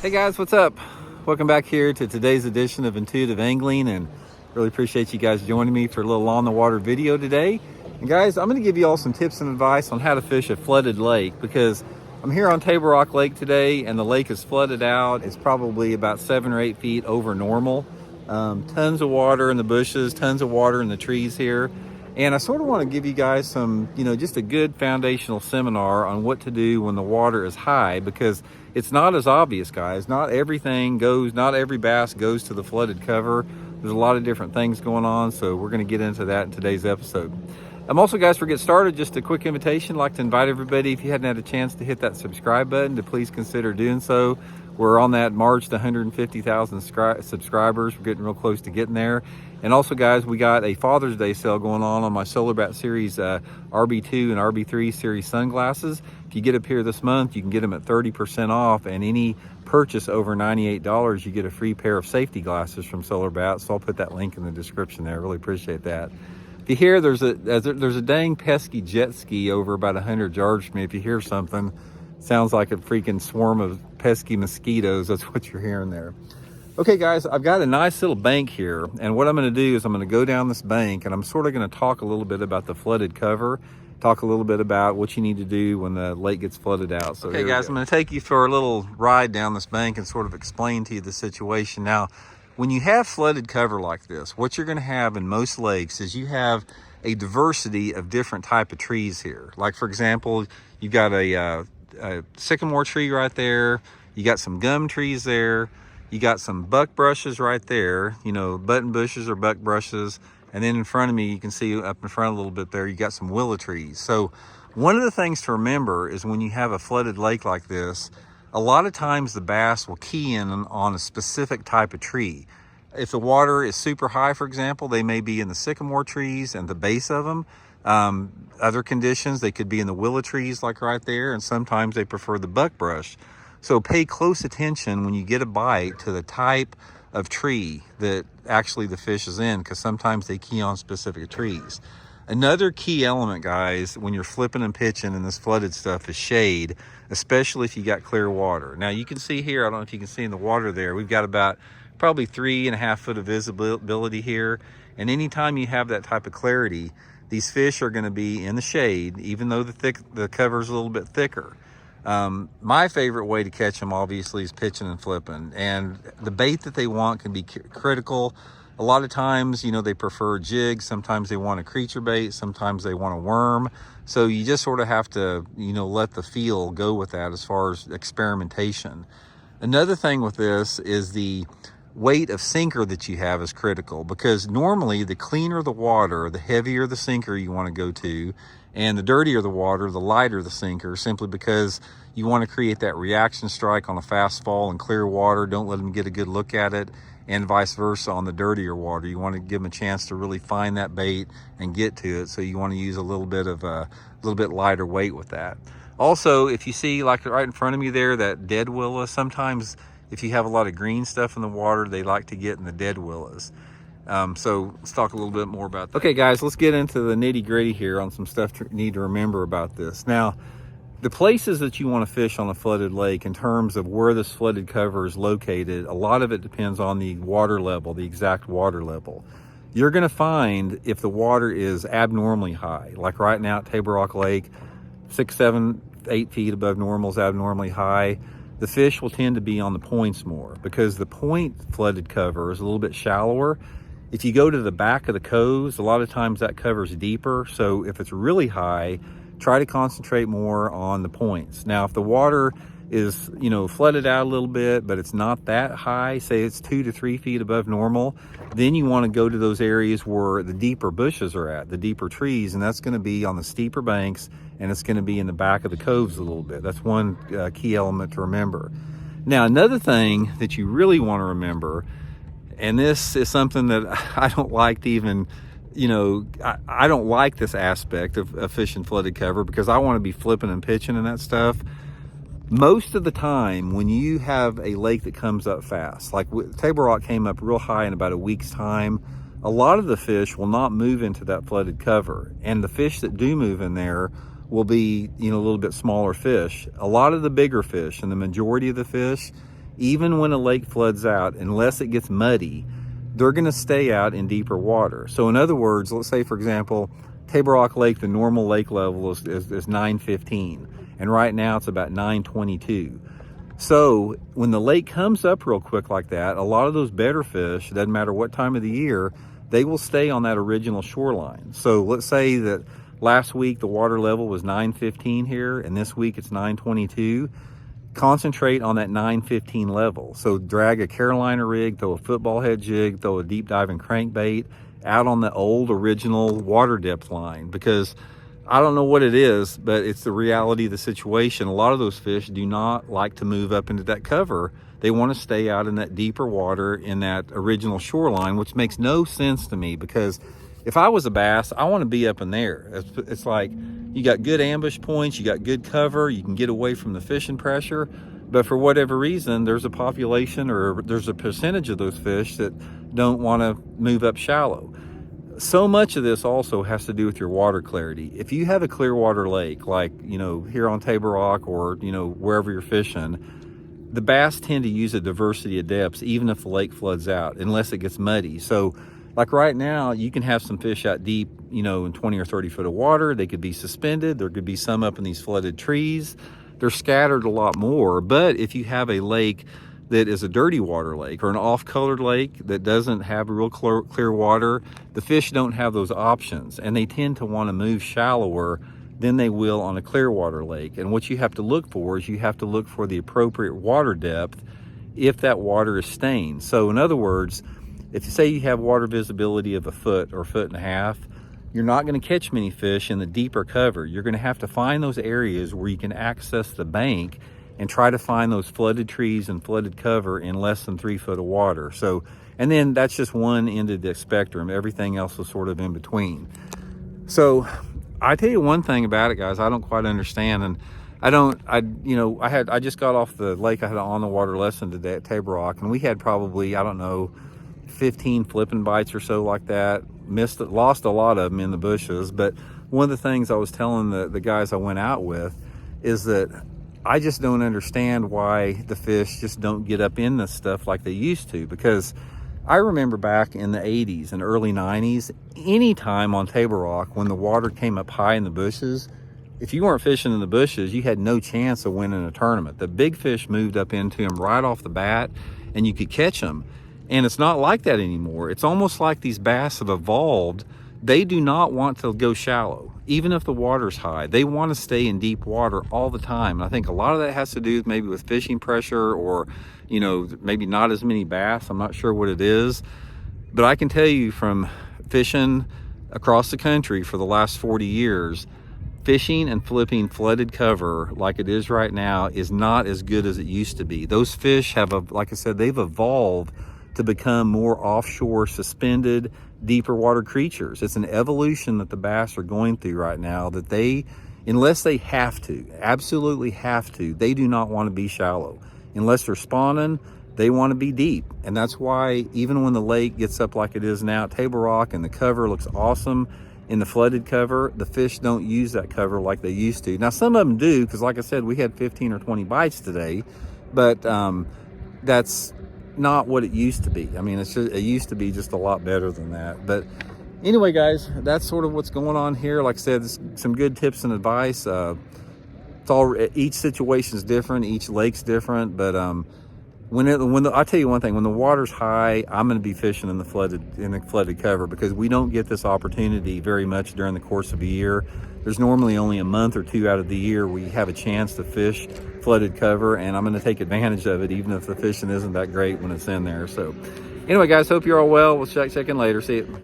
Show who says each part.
Speaker 1: Hey guys, what's up? Welcome back here to today's edition of Intuitive Angling, and really appreciate you guys joining me for a little on the water video today. And guys, I'm going to give you all some tips and advice on how to fish a flooded lake, because I'm here on Table Rock Lake today and the lake is flooded out. It's probably about 7 or 8 feet over normal. Tons of water in the bushes, tons of water in the trees here. And I sort of want to give you guys some, just a good foundational seminar on what to do when the water is high, because it's not as obvious, guys. Not every bass goes to the flooded cover. There's a lot of different things going on, so we're going to get into that in today's episode. Also, guys, before we get started, just a quick invitation. I'd like to invite everybody, if you hadn't had a chance to hit that subscribe button, to please consider doing so. We're on that march to 150,000 subscribers. We're getting real close to getting there. And also, guys, we got a Father's Day sale going on my Solar Bat Series RB2 and RB3 series sunglasses. If you get up here this month, you can get them at 30% off, and any purchase over $98, you get a free pair of safety glasses from Solar Bat. So I'll put that link in the description there. I really appreciate that. If you hear there's a dang pesky jet ski over about 100 yards from me, if you hear something, sounds like a freaking swarm of pesky mosquitoes. That's what you're hearing there. Okay, guys, I've got a nice little bank here, and what I'm going to do is I'm going to go down this bank, and I'm sort of going to talk a little bit about the flooded cover, talk a little bit about what you need to do when the lake gets flooded out. So okay, guys, I'm going to take you for a little ride down this bank and sort of explain to you the situation. Now, when you have flooded cover like this, what you're going to have in most lakes is you have a diversity of different type of trees here. Like, for example, you've got a sycamore tree right there. You got some gum trees there. You got some buck brushes right there, button bushes or buck brushes. And then in front of me, you can see up in front a little bit there, you got some willow trees. So one of the things to remember is when you have a flooded lake like this, a lot of times the bass will key in on a specific type of tree. If the water is super high, for example, they may be in the sycamore trees and the base of them. Other conditions, they could be in the willow trees like right there, and sometimes they prefer the buck brush. So pay close attention when you get a bite to the type of tree that actually the fish is in, because sometimes they key on specific trees. Another key element, guys, when you're flipping and pitching in this flooded stuff is shade, especially if you got clear water. Now you can see here, I don't know if you can see in the water there, we've got about probably 3.5 foot of visibility here. And anytime you have that type of clarity, these fish are going to be in the shade, even though the cover is a little bit thicker. My favorite way to catch them, obviously, is pitching and flipping, and the bait that they want can be critical. A lot of times, they prefer jigs. Sometimes they want a creature bait. Sometimes they want a worm. So you just sort of have to, let the feel go with that as far as experimentation. Another thing with this is the weight of sinker that you have is critical, because normally the cleaner the water, the heavier the sinker you want to go to, and the dirtier the water, the lighter the sinker, simply because you want to create that reaction strike on a fast fall and clear water. Don't let them get a good look at it, and vice versa on the dirtier water. You want to give them a chance to really find that bait and get to it, so you want to use a little bit lighter weight with that. Also, if you see, like right in front of me there, that dead willow, sometimes if you have a lot of green stuff in the water, they like to get in the dead willows. So let's talk a little bit more about that. Okay, guys, let's get into the nitty gritty here on some stuff you need to remember about this. Now, the places that you want to fish on a flooded lake, in terms of where this flooded cover is located, a lot of it depends on the water level, the exact water level. You're going to find if the water is abnormally high, like right now at Table Rock Lake, 6, 7, 8 feet above normal is abnormally high. The fish will tend to be on the points more, because the point flooded cover is a little bit shallower. If you go to the back of the coves, a lot of times that cover is deeper. So if it's really high, try to concentrate more on the points. Now, if the water is, flooded out a little bit, but it's not that high, say it's 2 to 3 feet above normal, then you want to go to those areas where the deeper bushes are at, the deeper trees, and that's going to be on the steeper banks, and it's going to be in the back of the coves a little bit. That's one key element to remember. Now, another thing that you really want to remember, and this is something that I don't like to even, I don't like this aspect of fishing flooded cover, because I want to be flipping and pitching and that stuff. Most of the time, when you have a lake that comes up fast, like Table Rock came up real high in about a week's time, a lot of the fish will not move into that flooded cover. And the fish that do move in there will be, a little bit smaller fish. A lot of the bigger fish, and the majority of the fish, even when a lake floods out, unless it gets muddy, they're going to stay out in deeper water. So in other words, let's say, for example, Table Rock Lake, the normal lake level is 915, and right now it's about 922. So when the lake comes up real quick like that, a lot of those better fish, doesn't matter what time of the year, they will stay on that original shoreline. So let's say that last week the water level was 915 here, and this week it's 922. Concentrate on that 915 level. So drag a Carolina rig, throw a football head jig, throw a deep diving crankbait out on the old original water depth line, because I don't know what it is, but it's the reality of the situation. A lot of those fish do not like to move up into that cover. They want to stay out in that deeper water in that original shoreline, which makes no sense to me, because if I was a bass, I want to be up in there. It's like you got good ambush points, you got good cover, you can get away from the fishing pressure. But for whatever reason, there's a population or there's a percentage of those fish that don't want to move up shallow. So much of this also has to do with your water clarity. If you have a clear water lake, like, you know, here on Table Rock or, you know, wherever you're fishing, the bass tend to use a diversity of depths, even if the lake floods out, unless it gets muddy. So like right now, you can have some fish out deep, you know, in 20 or 30 foot of water. They could be suspended. There could be some up in these flooded trees. They're scattered a lot more. But if you have a lake that is a dirty water lake or an off-colored lake that doesn't have real clear water, the fish don't have those options, and they tend to want to move shallower than they will on a clear water lake. And what you have to look for is you have to look for the appropriate water depth if that water is stained. So in other words, if you say you have water visibility of a foot or a foot and a half, you're not going to catch many fish in the deeper cover. You're going to have to find those areas where you can access the bank and try to find those flooded trees and flooded cover in less than 3 foot of water. So, and then that's just one end of the spectrum. Everything else is sort of in between. So I tell you one thing about it, guys, I don't quite understand. And I just got off the lake. I had an on the water lesson today at Table Rock, and we had probably, I don't know, 15 flipping bites or so like that. Lost a lot of them in the bushes. But one of the things I was telling the guys I went out with is that I just don't understand why the fish just don't get up in this stuff like they used to. Because I remember back in the 80s and early 90s, anytime on Table Rock when the water came up high in the bushes, if you weren't fishing in the bushes, you had no chance of winning a tournament. The big fish moved up into them right off the bat, and you could catch them. And it's not like that anymore. It's almost like these bass have evolved. They do not want to go shallow, even if the water's high. They want to stay in deep water all the time. And I think a lot of that has to do maybe with fishing pressure, or, you know, maybe not as many bass. I'm not sure what it is. But I can tell you from fishing across the country for the last 40 years, fishing and flipping flooded cover like it is right now is not as good as it used to be. Those fish have, like I said, they've evolved to become more offshore, suspended, deeper water creatures. It's an evolution that the bass are going through right now, that they, unless they have to, absolutely have to, they do not want to be shallow. Unless they're spawning, they want to be deep. And that's why even when the lake gets up like it is now at Table Rock and the cover looks awesome in the flooded cover, the fish don't use that cover like they used to. Now some of them do, because like I said, we had 15 or 20 bites today, but that's not what it used to be. I mean, it used to be just a lot better than that. But anyway, guys, that's sort of what's going on here. Like I said, some good tips and advice. Each situation is different, each lake's different, but I tell you one thing, when the water's high, I'm going to be fishing in the flooded cover, because we don't get this opportunity very much during the course of a year. There's normally only a month or two out of the year where you have a chance to fish flooded cover, and I'm going to take advantage of it, even if the fishing isn't that great when it's in there. So anyway, guys, hope you're all well. We'll check in later. See you.